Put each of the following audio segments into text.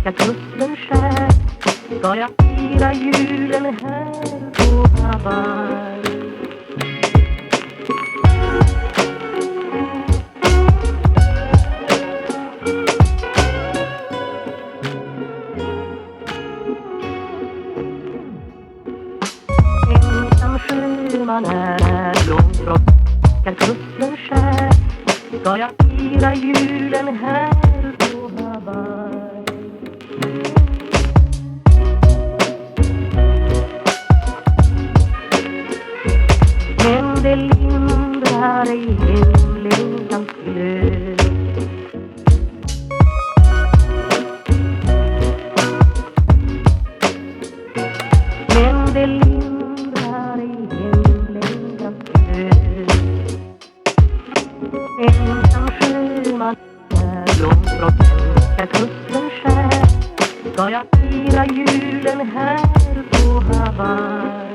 svenska kusten skär ska jag fira julen här på Hawaii. Ensam sjöman är långt från kusten skär ska jag fira julen här på Hawaii. Men det lindrar ej hemlängtans glöd. Men det lindrar ej hemlängtans glöd. Ensam sjöman är långt från svenska kusten skär ska jag fira julen här på Hawaii.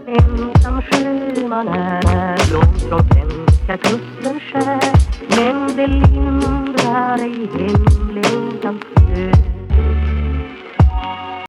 Ensam sjöman är långt från svenska kusten skär men det lindrar ej hemlängtans glöd.